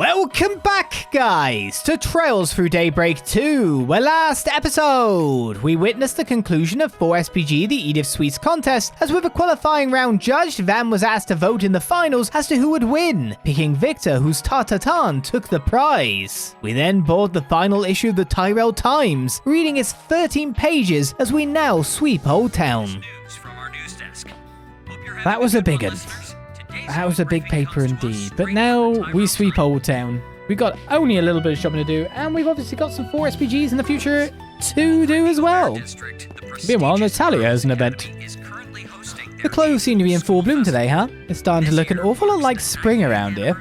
Welcome back, guys, to Trails Through Daybreak 2, where last episode we witnessed the conclusion of 4SPG the Edith Sweets contest, as with a qualifying round judged, Van was asked to vote in the finals as to who would win, picking Victor, whose Tartatan took the prize. We then board the final issue of the Tyrell Times, reading its 13 pages as we now sweep Old Town. That was a big one. That was a big paper indeed, but now we sweep Old Town. We've got only a little bit of shopping to do, and we've obviously got some 4SPGs in the future to do as well. Meanwhile, Natalia has an event. The clothes seem to be in full bloom today, huh? It's starting to look an awful lot like spring around here.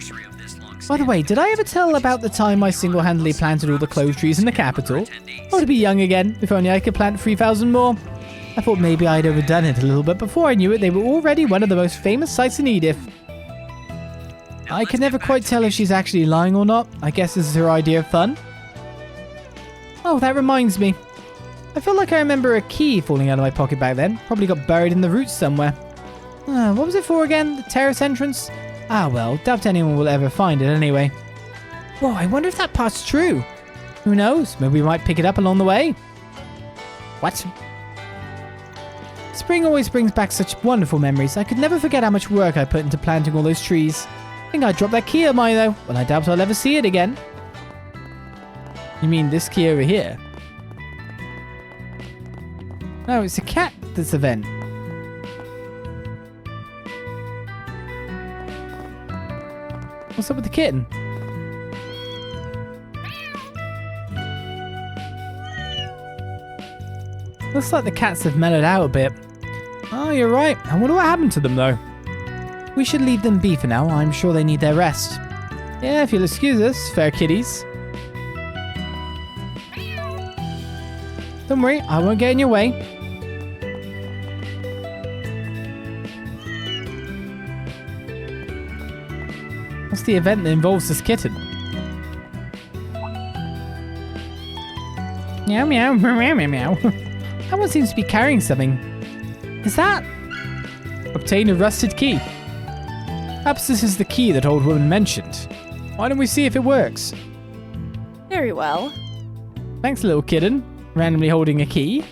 By the way, did I ever tell about the time I single-handedly planted all the clove trees in the capital? I want to be young again, if only I could plant 3,000 more. I thought maybe I'd overdone it a little, but before I knew it, they were already one of the most famous sights in Edith. I can never quite tell if she's actually lying or not. I guess this is her idea of fun. Oh, that reminds me. I feel like I remember a key falling out of my pocket back then. Probably got buried in the roots somewhere. What was it for again? The terrace entrance? Ah, well, doubt anyone will ever find it anyway. Whoa, I wonder if that part's true. Who knows? Maybe we might pick it up along the way. What? Spring always brings back such wonderful memories. I could never forget how much work I put into planting all those trees. I think I dropped that key of mine though. Well, I doubt I'll ever see it again. You mean this key over here? No, it's a cat that's event. What's up with the kitten? Looks like the cats have mellowed out a bit. Oh, you're right. I wonder what happened to them, though. We should leave them be for now. I'm sure they need their rest. Yeah, if you'll excuse us, fair kitties. Don't worry, I won't get in your way. What's the event that involves this kitten? Meow, meow, meow, meow, meow. Someone seems to be carrying something. Is that? Obtain a rusted key. Perhaps this is the key that old woman mentioned. Why don't we see if it works? Very well. Thanks, little kitten. Randomly holding a key.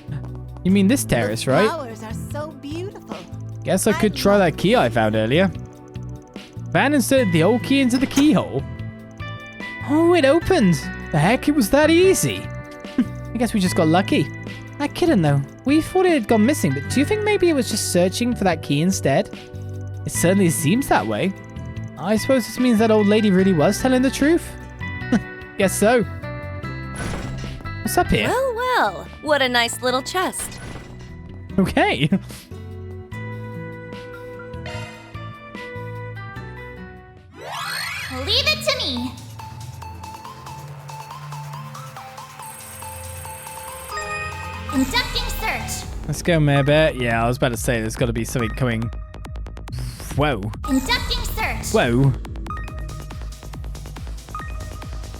You mean this terrace, right? Flowers are so beautiful. Guess I could try that key I found earlier. Van inserted the old key into the keyhole. Oh, it opened. The heck, it was that easy. I guess we just got lucky. That kitten, though, we thought it had gone missing, but do you think maybe it was just searching for that key instead? It certainly seems that way. I suppose this means that old lady really was telling the truth. Guess so. What's up here? Well, well, what a nice little chest. Okay. Leave it to me. Conducting search. Let's go, Marebet. Yeah, I was about to say there's got to be something coming. Whoa. Conducting search. Whoa.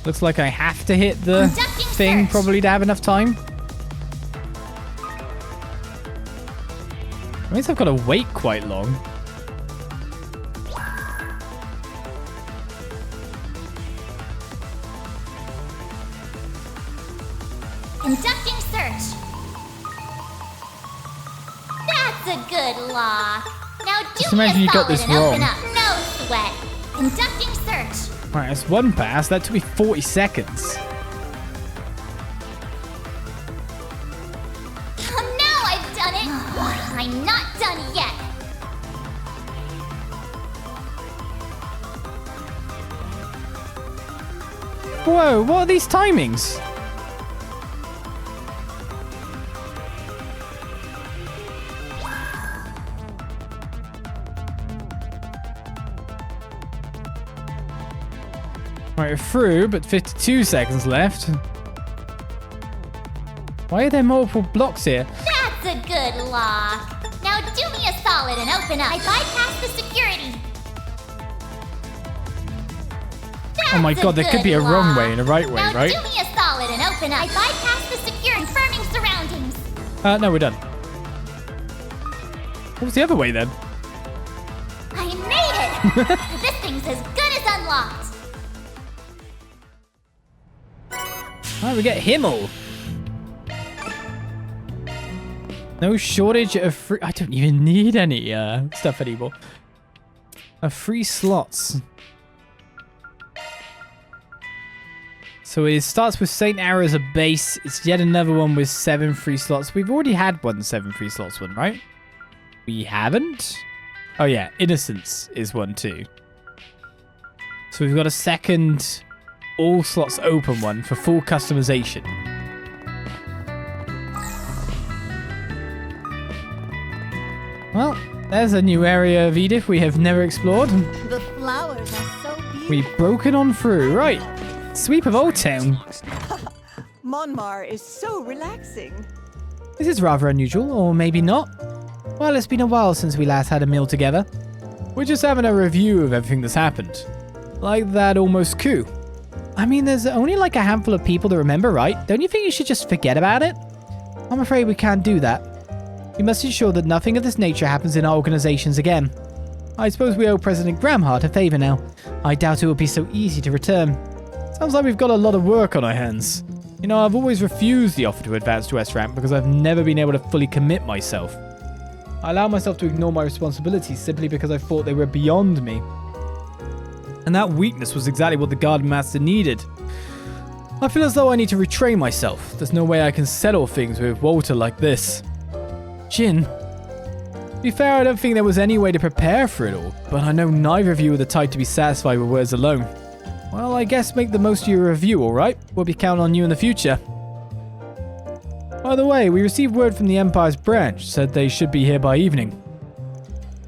Looks like I have to hit the thing search. probably to have enough time. That means I've got to wait quite long. Conducting search. That's a good lock. Now Just do me imagine a you got solid this and open wrong. up. No sweat. Conducting search. Alright, that's one pass. That took me 40 seconds. Oh, now I've done it. I'm not done yet. Whoa, what are these timings? Right, we're through, but 52 seconds left. Why are there multiple blocks here? That's a good lock. Now do me a solid and open up. I bypassed the security. Oh my god, there could be a wrong way and a right way, now right? do me a solid and open up. I bypassed the security, confirming surroundings. No, we're done. What was the other way then? I made it! This thing's as good as unlocked. Alright, we get Himmel. No shortage of free... I don't even need any stuff anymore. Of free slots. So it starts with Saint Arrow as a base. It's yet another one with 7 free slots. We've already had 7 free slots one, right? We haven't? Oh yeah, Innocence is one too. So we've got a second all slots open one for full customization. Well, there's a new area of Edith we have never explored. The flowers are so beautiful. We've broken on through. Right. Sweep of Old Town. Monmar is so relaxing. This is rather unusual, or maybe not. Well, it's been a while since we last had a meal together. We're just having a review of everything that's happened. Like that almost coup. I mean, there's only like a handful of people to remember, right? Don't you think you should just forget about it? I'm afraid we can't do that. We must ensure that nothing of this nature happens in our organizations again. I suppose we owe President Gramhart a favor now. I doubt it will be so easy to return. Sounds like we've got a lot of work on our hands. You know, I've always refused the offer to advance to S rank because I've never been able to fully commit myself. I allowed myself to ignore my responsibilities simply because I thought they were beyond me. And that weakness was exactly what the Garden Master needed. I feel as though I need to retrain myself. There's no way I can settle things with Walter like this. Jin. To be fair, I don't think there was any way to prepare for it all, but I know neither of you are the type to be satisfied with words alone. Well, I guess make the most of your review, alright? We'll be counting on you in the future. By the way, we received word from the Empire's branch, said they should be here by evening.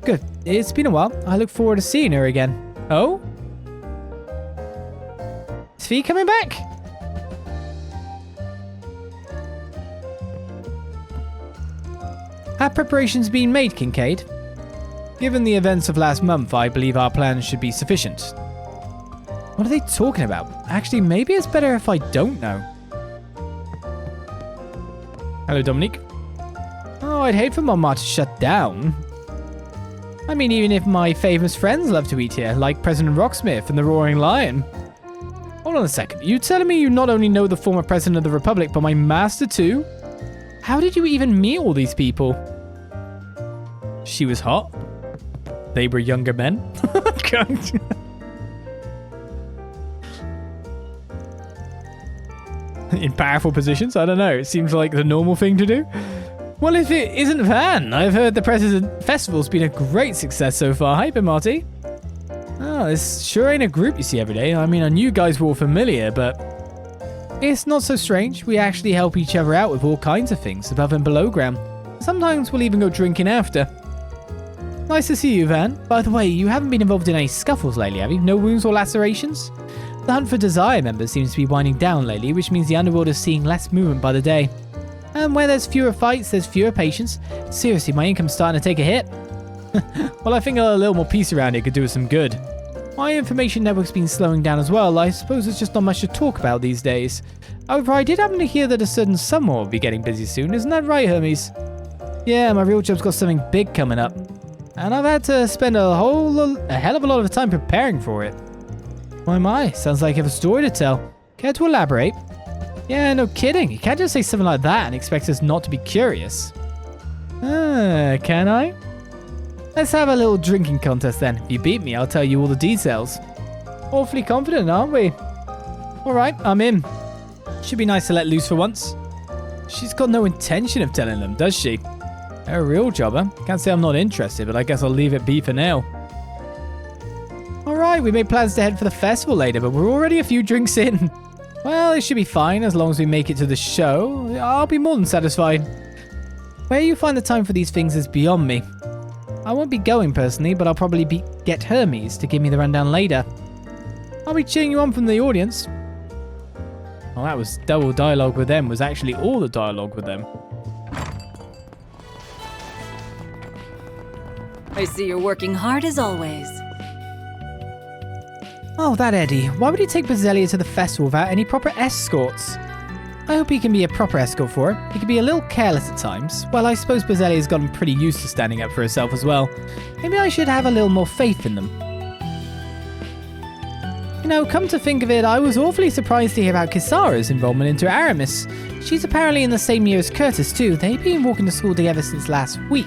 Good. It's been a while. I look forward to seeing her again. Oh? Is Fee coming back? Have preparations been made, Kincaid? Given the events of last month, I believe our plans should be sufficient. What are they talking about? Actually, maybe it's better if I don't know. Hello, Dominique. Oh, I'd hate for Monmar to shut down. I mean, even if my famous friends love to eat here, like President Rocksmith and the Roaring Lion. Hold on a second. You telling me you not only know the former president of the Republic, but my master too? How did you even meet all these people? She was hot. They were younger men. In powerful positions? I don't know. It seems like the normal thing to do. Well, if it isn't Van, I've heard the President Festival's been a great success so far. Hyper Marty. Oh, this sure ain't a group you see every day. I mean, I knew you guys were all familiar, but it's not so strange. We actually help each other out with all kinds of things, above and below ground. Sometimes we'll even go drinking after. Nice to see you, Van. By the way, you haven't been involved in any scuffles lately, have you? No wounds or lacerations? The hunt for Desire members seems to be winding down lately, which means the underworld is seeing less movement by the day. And where there's fewer fights, there's fewer patients. Seriously, my income's starting to take a hit. Well, I think a little more peace around it could do us some good. My information network's been slowing down as well. I suppose there's just not much to talk about these days. However, I did happen to hear that a certain someone will be getting busy soon. Isn't that right, Hermes? Yeah, my real job's got something big coming up. And I've had to spend a hell of a lot of time preparing for it. My, sounds like you have a story to tell. Care to elaborate? Yeah, no kidding. You can't just say something like that and expect us not to be curious. Can I? Let's have a little drinking contest then. If you beat me, I'll tell you all the details. Awfully confident, aren't we? Alright, I'm in. Should be nice to let loose for once. She's got no intention of telling them, does she? A real jobber. Can't say I'm not interested, but I guess I'll leave it be for now. Alright, we made plans to head for the festival later, but we're already a few drinks in. Well, it should be fine as long as we make it to the show. I'll be more than satisfied. Where you find the time for these things is beyond me. I won't be going personally, but I'll probably get Hermes to give me the rundown later. I'll be cheering you on from the audience. Well, that was double dialogue with them, was actually all the dialogue with them. I see you're working hard as always. Oh, that Eddie. Why would he take Bezelia to the festival without any proper escorts? I hope he can be a proper escort for her. He can be a little careless at times. Well, I suppose Bezelia's gotten pretty used to standing up for herself as well. Maybe I should have a little more faith in them. You know, come to think of it, I was awfully surprised to hear about Kisara's involvement into Aramis. She's apparently in the same year as Curtis too. They've been walking to school together since last week.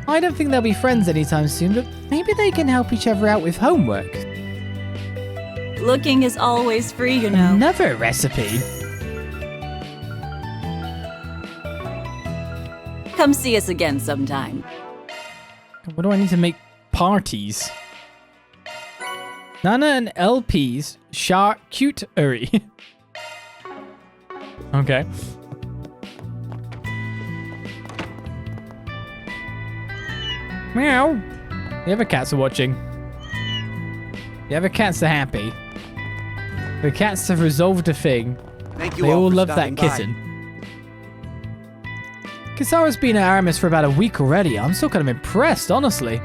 I don't think they'll be friends anytime soon, but maybe they can help each other out with homework. Looking is always free, you know. Another recipe. Come see us again sometime. What do I need to make parties? Nana and LP's charcuterie. Okay. Meow. The other cats are watching. The other cats are happy. The cats have resolved a thing. Thank you They all for love that stopping by. kitten. Kisara's been at Aramis for about a week already. I'm still kind of impressed, honestly.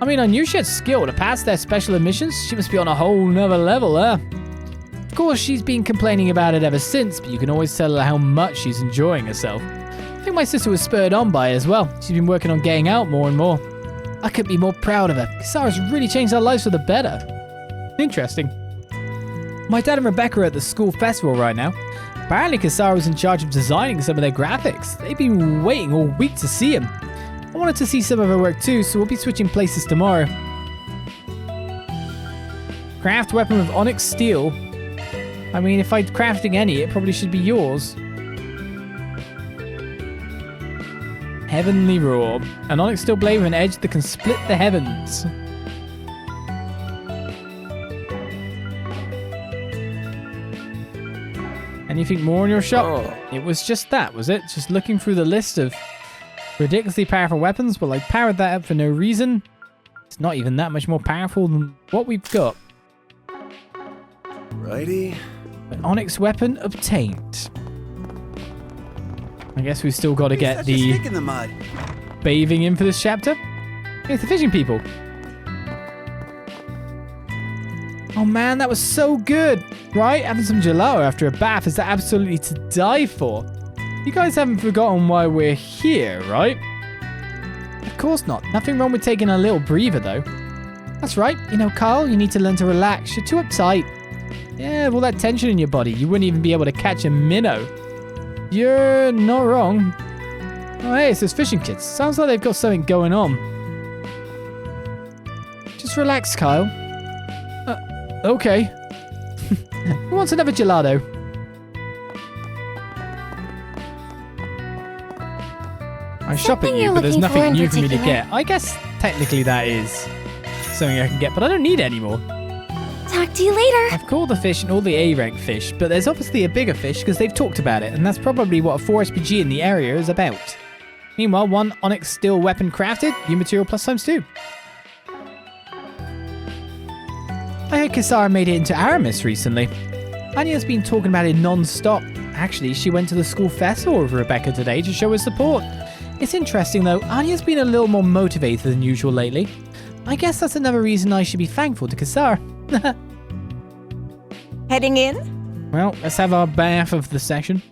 I mean, I knew she had skill to pass their special admissions. She must be on a whole nother level, huh? Of course, she's been complaining about it ever since, but you can always tell how much she's enjoying herself. I think my sister was spurred on by it as well. She's been working on getting out more and more. I couldn't be more proud of her. Kisara's really changed our lives for the better. Interesting. My dad and Rebecca are at the school festival right now. Apparently, Kisara was in charge of designing some of their graphics. They've been waiting all week to see him. I wanted to see some of her work too, so we'll be switching places tomorrow. Craft weapon with onyx steel. I mean, if I'm crafting any, it probably should be yours. Heavenly Roar. An onyx steel blade with an edge that can split the heavens. Anything more in your shop? Oh. It was just that, was it? Just looking through the list of ridiculously powerful weapons? Well, I powered that up for no reason. It's not even that much more powerful than what we've got. Righty. An onyx weapon obtained. I guess we've still got to get Such a the stick in the mud. bathing in for this chapter. It's the fishing people. Oh man, that was so good, right? Having some gelato after a bath is absolutely to die for. You guys haven't forgotten why we're here, right? Of course not. Nothing wrong with taking a little breather, though. That's right. You know, Carl, you need to learn to relax. You're too uptight. Yeah, with all that tension in your body, you wouldn't even be able to catch a minnow. You're not wrong. Oh, hey, it's those fishing kids. Sounds like they've got something going on. Just relax, Kyle. Okay. Who wants another gelato? I'm shopping you, but there's nothing new for me to get. I guess technically that is something I can get, but I don't need it anymore. Talk to you later. I've called the fish and all the A-rank fish, but there's obviously a bigger fish because they've talked about it, and that's probably what a 4SPG in the area is about. Meanwhile, one onyx steel weapon crafted, new material plus ×2. I heard Kisara made it into Aramis recently. Anya's been talking about it non-stop. Actually, she went to the school festival with Rebecca today to show her support. It's interesting though, Anya's been a little more motivated than usual lately. I guess that's another reason I should be thankful to Kisara. Heading in? Well, let's have our bath of the session.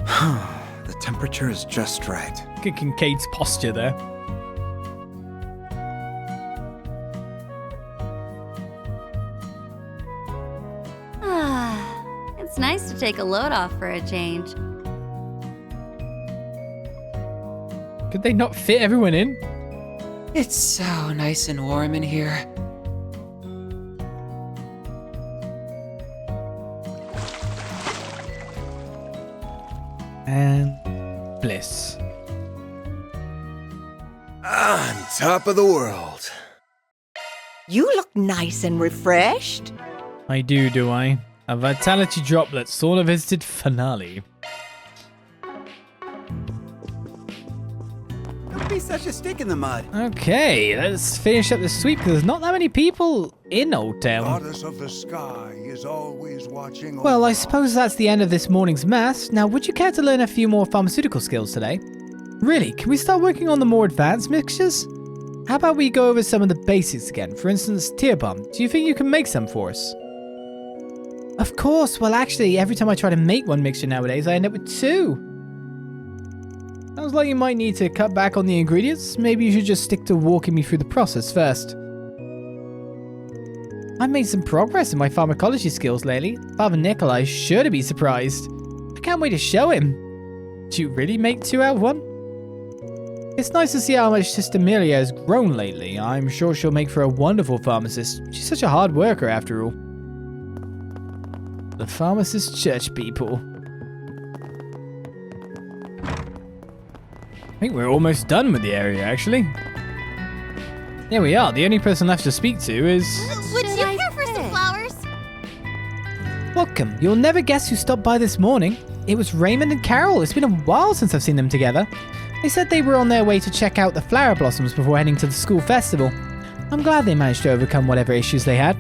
The temperature is just right. Look at Kincaid's posture there. It's nice to take a load off for a change. Could they not fit everyone in? It's so nice and warm in here. And bliss. On top of the world. You look nice and refreshed. I do I? A vitality droplet, sort of visited finale. Don't be such a stick in the mud. Okay, let's finish up the sweep because there's not that many people in Old Town. Goddess of the sky is always watching. Well, over I suppose that's the end of this morning's mass. Now, would you care to learn a few more pharmaceutical skills today? Really, can we start working on the more advanced mixtures? How about we go over some of the basics again? For instance, tear bomb. Do you think you can make some for us? Of course. Well, actually, every time I try to make one mixture nowadays, I end up with two. Sounds like you might need to cut back on the ingredients. Maybe you should just stick to walking me through the process first. I've made some progress in my pharmacology skills lately. Father Nikolai's sure to be surprised. I can't wait to show him. Do you really make 2 out of 1? It's nice to see how much Sister Amelia has grown lately. I'm sure she'll make for a wonderful pharmacist. She's such a hard worker after all. The pharmacist church people. I think we're almost done with the area, actually. There we are. The only person left to speak to is... Would you care for some flowers? Welcome. You'll never guess who stopped by this morning. It was Raymond and Carol. It's been a while since I've seen them together. They said they were on their way to check out the flower blossoms before heading to the school festival. I'm glad they managed to overcome whatever issues they had.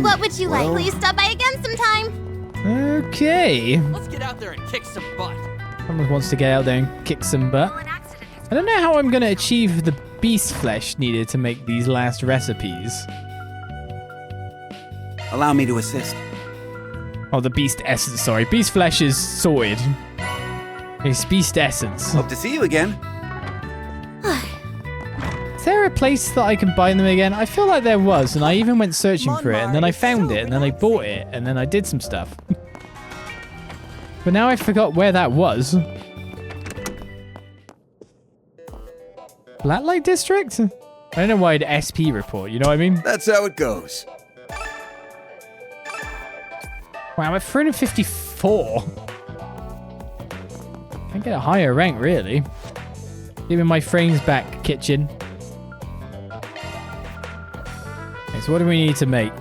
What would you like? Please stop by again sometime. Okay. Let's get out there and kick some butt. Someone wants to get out there and kick some butt. I don't know how I'm going to achieve the beast flesh needed to make these last recipes. Allow me to assist. Oh, the beast essence, sorry. Beast flesh is sorted. It's beast essence. Hope to see you again. Is there a place that I can buy them again? I feel like there was, and I even went searching for it, and then I found it, and then I bought it, and then I did some stuff. But now I forgot where that was. Blacklight District? I don't know why I'd SP report, you know what I mean? That's how it goes. Wow, I'm at 354. Can't get a higher rank, really. Give me my frames back, kitchen. Okay, so what do we need to make?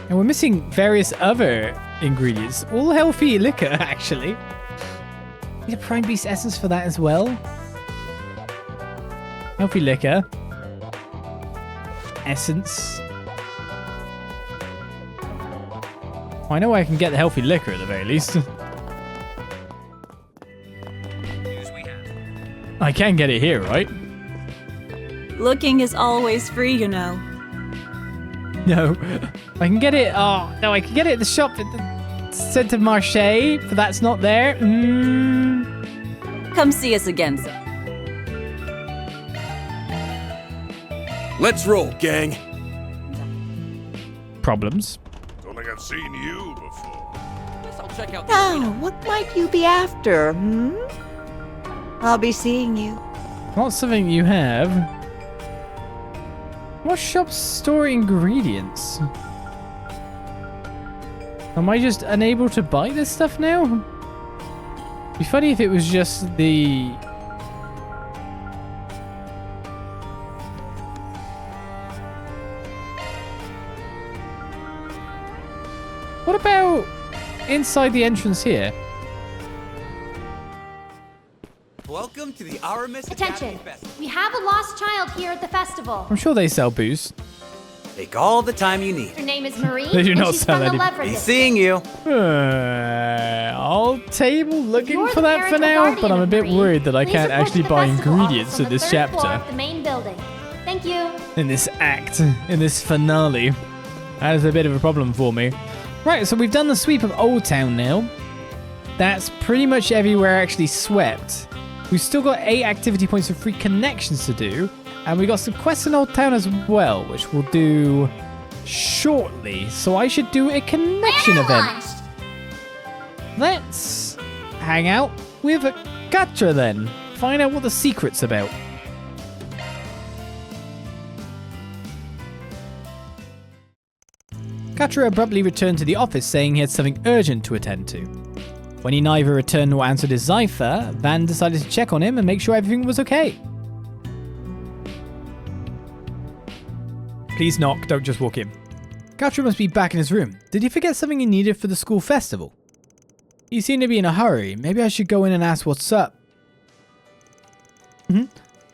And we're missing various other ingredients. All healthy liquor, actually. Need a prime beast essence for that as well. Healthy liquor. Essence. I know I can get the healthy liquor at the very least. I can get it here, right? Looking is always free, you know. No. I can get it. Oh, no, I can get it at the shop at the Centre Marché, but that's not there. Come see us again, sir. Let's roll, gang. Problems. Don't think I've seen you before. Guess I'll check out the Now, arena. what might you be after, hmm? I'll be seeing you. Not something you have. What shops store ingredients? Am I just unable to buy this stuff now? It'd be funny if it was just the... What about inside the entrance here? Welcome to the Aramis Attention. Academy Festival. We have a lost child here at the festival. I'm sure they sell booze. Take all the time you need. Her name is Marie. They do and not she's sell from the any- Lever Be District. seeing you. I'll table looking You're for the that for parental now, guardian but I'm a of bit Marie. worried that I Please can't report to actually the buy festival ingredients office in on the this third floor chapter. of the main building. Thank you. In this act, in this finale. That is a bit of a problem for me. Right, so we've done the sweep of Old Town now. That's pretty much everywhere actually swept. We've still got 8 activity points of free connections to do. And we got some quests in Old Town as well, which we'll do shortly. So I should do a connection Banner event. launched. Let's hang out with Quatre then. Find out what the secret's about. Quatre abruptly returned to the office saying he had something urgent to attend to. When he neither returned nor answered his cipher, Van decided to check on him and make sure everything was okay. Please knock, don't just walk in. Quatre must be back in his room. Did he forget something he needed for the school festival? He seemed to be in a hurry. Maybe I should go in and ask what's up.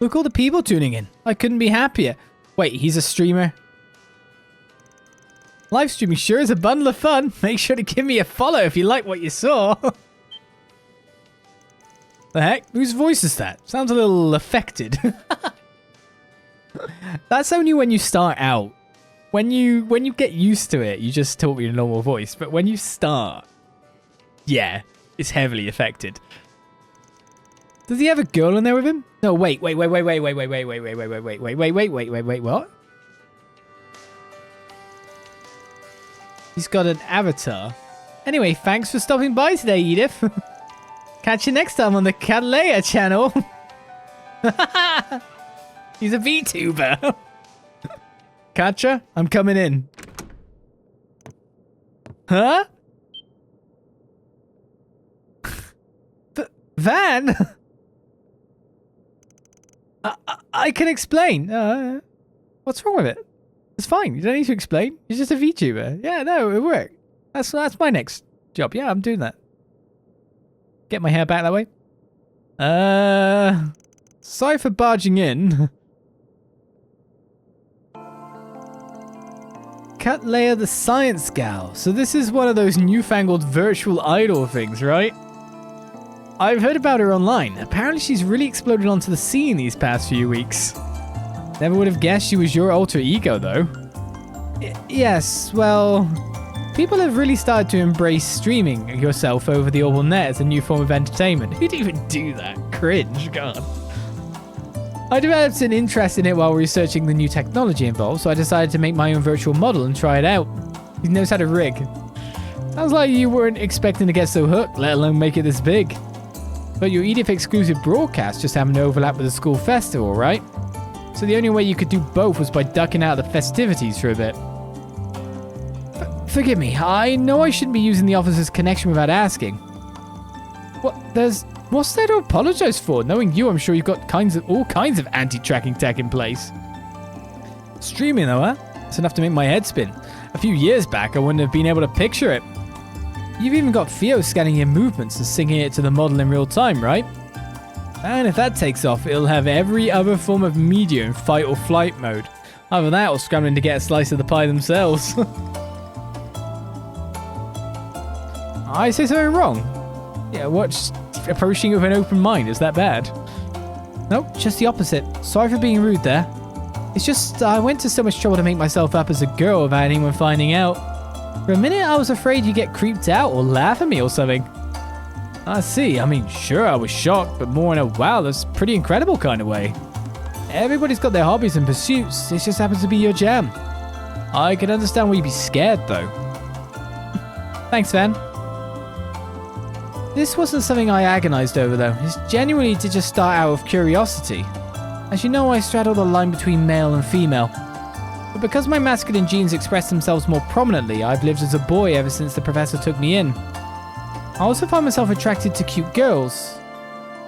Look, all the people tuning in. I couldn't be happier. Wait, he's a streamer? Live streaming sure is a bundle of fun. Make sure to give me a follow if you like what you saw. The heck? Whose voice is that? Sounds a little affected. That's only when you start out. When you get used to it, you just talk with your normal voice. But when you start, yeah, it's heavily affected. Does he have a girl in there with him? No, wait, what? He's got an avatar. Anyway, thanks for stopping by today, Edith. Catch you next time on the Quatre channel. He's a VTuber. Quatre, I'm coming in. Huh? Van? I can explain. What's wrong with it? It's fine. You don't need to explain. You're just a VTuber. Yeah, no, it worked. That's my next job. Yeah, I'm doing that. Get my hair back that way. Sorry for barging in. Quatre the Science Gal. So this is one of those newfangled virtual idol things, right? I've heard about her online. Apparently she's really exploded onto the scene these past few weeks. Never would have guessed she was your alter ego, though. Yes, well... people have really started to embrace streaming yourself over the old net as a new form of entertainment. Who'd even do that? Cringe, God. I developed an interest in it while researching the new technology involved, so I decided to make my own virtual model and try it out. He knows how to rig. Sounds like you weren't expecting to get so hooked, let alone make it this big. But your Edith exclusive broadcast just happened to overlap with the school festival, right? So the only way you could do both was by ducking out of the festivities for a bit. Forgive me, I know I shouldn't be using the officer's connection without asking. What's there to apologize for? Knowing you, I'm sure you've got all kinds of anti-tracking tech in place. Streaming though, huh? It's enough to make my head spin. A few years back, I wouldn't have been able to picture it. You've even got Theo scanning your movements and syncing it to the model in real time, right? And if that takes off, it'll have every other form of media in fight or flight mode. Either that or scrambling to get a slice of the pie themselves. I say something wrong? Yeah, what? Approaching it with an open mind, is that bad? Nope, just the opposite. Sorry for being rude there. It's just, I went to so much trouble to make myself up as a girl without anyone finding out. For a minute, I was afraid you'd get creeped out or laugh at me or something. I see. I mean, sure, I was shocked, but more in a wow, that's pretty incredible kind of way. Everybody's got their hobbies and pursuits. This just happens to be your jam. I can understand why you'd be scared, though. Thanks, Van. This wasn't something I agonized over, though. It's genuinely to just start out with curiosity. As you know, I straddle the line between male and female. But because my masculine genes express themselves more prominently, I've lived as a boy ever since the professor took me in. I also find myself attracted to cute girls,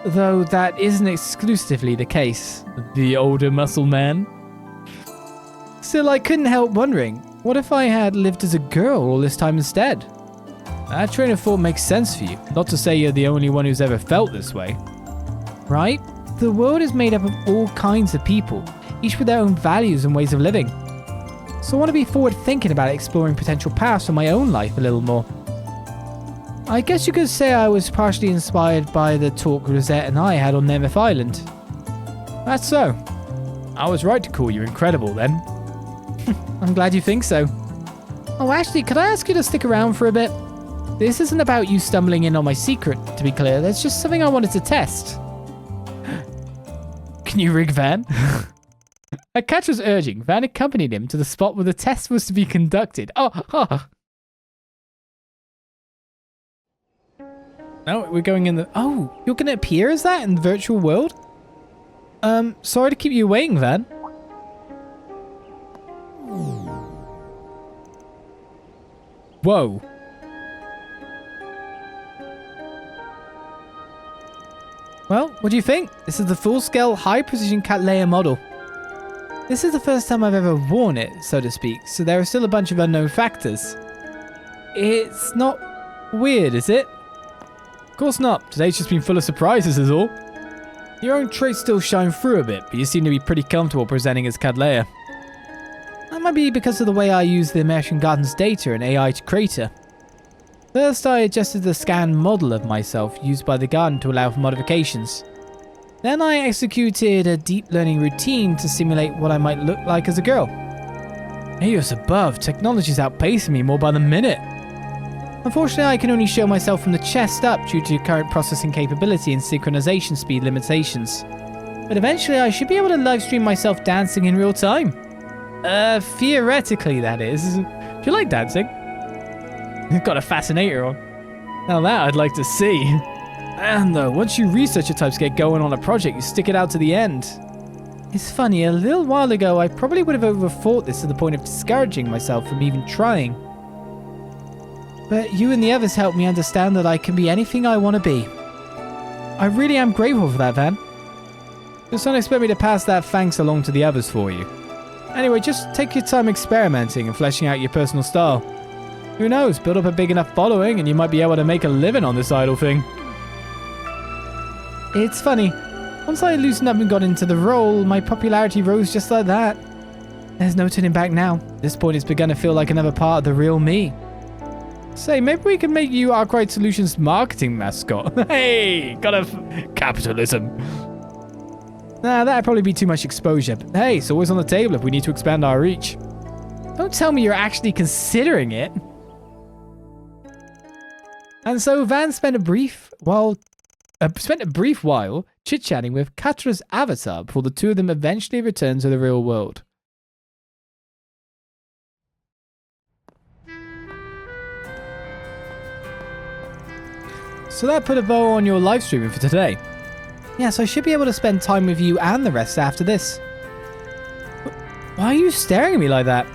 though that isn't exclusively the case. The older muscle man. Still, I couldn't help wondering, what if I had lived as a girl all this time instead? That train of thought makes sense for you, not to say you're the only one who's ever felt this way. Right? The world is made up of all kinds of people, each with their own values and ways of living. So I want to be forward thinking about exploring potential paths for my own life a little more. I guess you could say I was partially inspired by the talk Rosette and I had on Nemeth Island. That's so. I was right to call you incredible then. I'm glad you think so. Oh, actually, could I ask you to stick around for a bit? This isn't about you stumbling in on my secret, to be clear. There's just something I wanted to test. Can you rig Van? At Catra's urging, Van accompanied him to the spot where the test was to be conducted. Oh. No, we're going in the... Oh, you're going to appear as that in the virtual world? Sorry to keep you waiting, Van. Whoa. Well, what do you think? This is the full-scale, high-precision Quatre model. This is the first time I've ever worn it, so to speak, so there are still a bunch of unknown factors. It's not weird, is it? Of course not. Today's just been full of surprises is all. Your own traits still shine through a bit, but you seem to be pretty comfortable presenting as Quatre. That might be because of the way I use the Immersion Garden's data and AI to create her. First, I adjusted the scan model of myself used by the garden to allow for modifications. Then I executed a deep learning routine to simulate what I might look like as a girl. Aeos above, technology's outpacing me more by the minute. Unfortunately, I can only show myself from the chest up due to current processing capability and synchronization speed limitations. But eventually, I should be able to livestream myself dancing in real time. Theoretically, that is. Do you like dancing? You've got a fascinator on. Now that I'd like to see. And though, once you researcher types get going on a project, you stick it out to the end. It's funny, a little while ago, I probably would have overthought this to the point of discouraging myself from even trying. But you and the others helped me understand that I can be anything I want to be. I really am grateful for that, Van. Just don't expect me to pass that thanks along to the others for you. Anyway, just take your time experimenting and fleshing out your personal style. Who knows, build up a big enough following and you might be able to make a living on this idol thing. It's funny, once I loosened up and got into the role, my popularity rose just like that. There's no turning back now. At this point, it's begun to feel like another part of the real me. Say, maybe we can make you Arkride Solutions marketing mascot. Hey, capitalism. Nah, that'd probably be too much exposure. But hey, it's always on the table if we need to expand our reach. Don't tell me you're actually considering it. And so Van spent a brief while chit-chatting with Quatre's avatar before the two of them eventually returned to the real world. So that put a bow on your live streaming for today. Yes, I should be able to spend time with you and the rest after this. Why are you staring at me like that?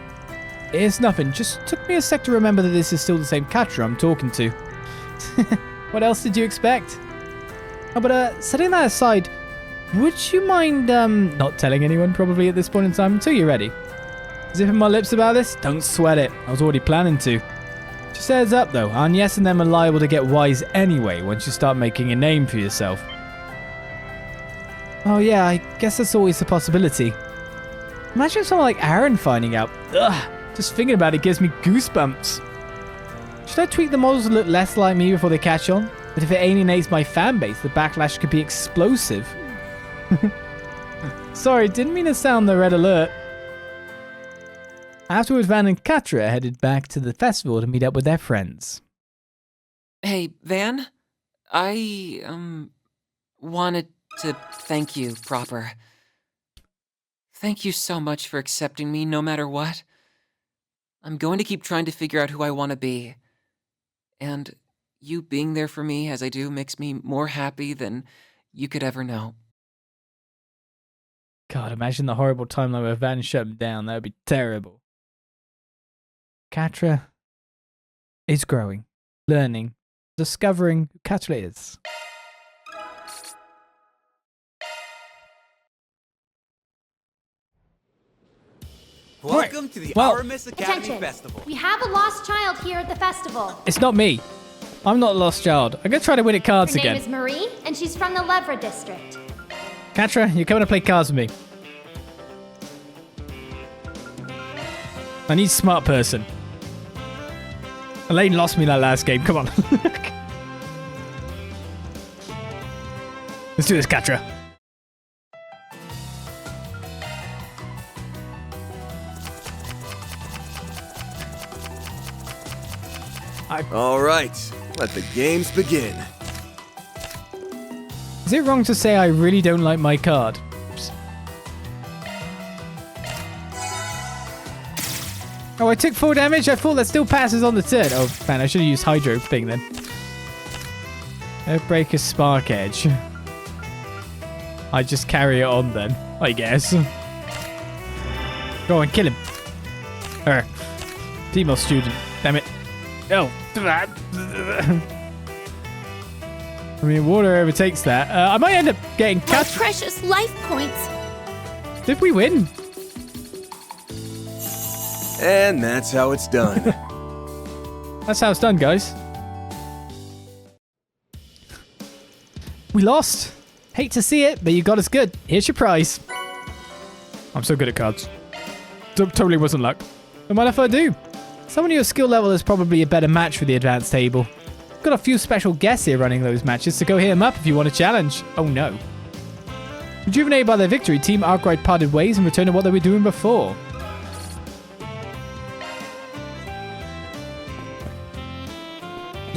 It's nothing, just took me a sec to remember that this is still the same Quatre I'm talking to. What else did you expect? Oh, but setting that aside, would you mind not telling anyone probably at this point in time until you're ready? Zipping my lips about this? Don't sweat it, I was already planning to. Just heads up though, Agnes and them are liable to get wise anyway once you start making a name for yourself. Oh yeah, I guess that's always a possibility. Imagine someone like Aaron finding out. Ugh, just thinking about it gives me goosebumps. Should I tweak the models to look less like me before they catch on? But if it alienates my fan base, the backlash could be explosive. Sorry, didn't mean to sound the red alert. Afterwards, Van and Quatre headed back to the festival to meet up with their friends. Hey, Van? I, wanted to thank you proper. Thank you so much for accepting me no matter what. I'm going to keep trying to figure out who I want to be. And you being there for me as I do makes me more happy than you could ever know. God, imagine the horrible timeline where Van shut him down. That would be terrible. Quatre is growing, learning, discovering who Quatre is. Welcome to the Aramis Academy Attention. Festival. We have a lost child here at the festival. It's not me. I'm not a lost child. I'm going to try to win at cards Her again. name is Marie, and she's from the Levra district. Quatre, you're coming to play cards with me. I need a smart person. Elaine lost me that last game. Come on. Let's do this, Quatre. All right, let the games begin. Is it wrong to say I really don't like my card? Oops. Oh, I took 4 damage? I thought that still passes on the turn. Oh, man, I should have used Hydro thing then. Earthbreaker Spark Edge. I just carry it on then, I guess. Go on, kill him. Her. Female student. Damn it. Oh. I mean, water overtakes that. I might end up getting My cut. precious life points. Did we win? And that's how it's done. That's how it's done, guys. We lost. Hate to see it, but you got us good. Here's your prize. I'm so good at cards. Totally wasn't luck. No matter if I do. Someone at your skill level is probably a better match for the advanced table. Got a few special guests here running those matches, so go hit them up if you want a challenge. Oh no. Rejuvenated by their victory, Team Arkride parted ways and returned to what they were doing before.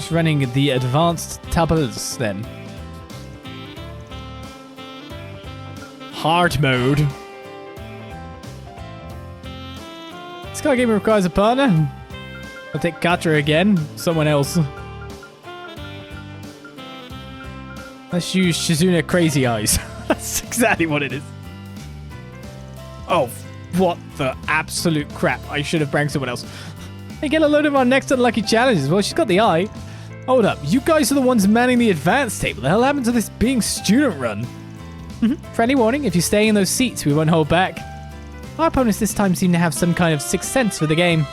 Just running the advanced tables then. Hard mode. This card game requires a partner. I'll take Quatre again. Someone else. Let's use Shizuna Crazy Eyes. That's exactly what it is. Oh, what the absolute crap. I should have brought someone else. Hey, get a load of our next unlucky challenges. Well, she's got the eye. Hold up. You guys are the ones manning the advanced table. The hell happened to this being student run? Friendly warning, if you stay in those seats, we won't hold back. Our opponents this time seem to have some kind of sixth sense for the game.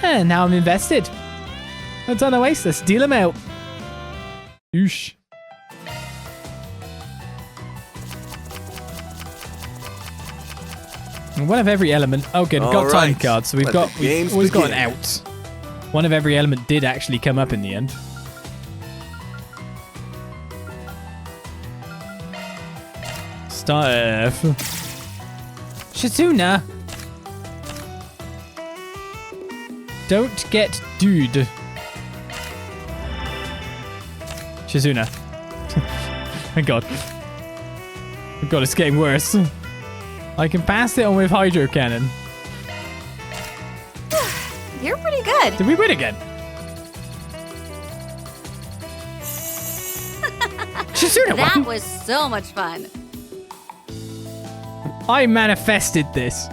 And now I'm invested. No time to waste. Let's deal them out. Oosh. One of every element. Oh, good. We've got time cards, so we've always got an out. One of every element did actually come up in the end. Stuff. Shizuna. Don't get dude. Shizuna. Thank God. Thank God, it's getting worse. I can pass it on with Hydro Cannon. You're pretty good. Did we win again? Shizuna That won. was so much fun. I manifested this.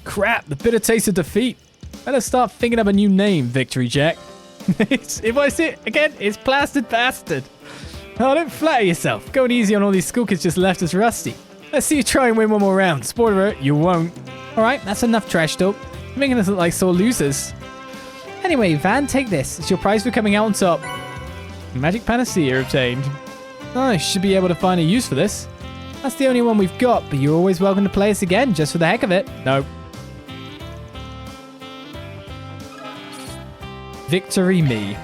Crap, the bitter taste of defeat. Better start thinking up a new name, Victory Jack. If I see it again, it's Plastered Bastard. Oh, don't flatter yourself. Going easy on all these school kids just left us rusty. Let's see you try and win one more round. Spoiler alert, you won't. Alright, that's enough trash talk. You're making us look like sore losers. Anyway, Van, take this. It's your prize for coming out on top. Magic Panacea obtained. Oh, you should be able to find a use for this. That's the only one we've got, but you're always welcome to play us again, just for the heck of it. No. Victory me.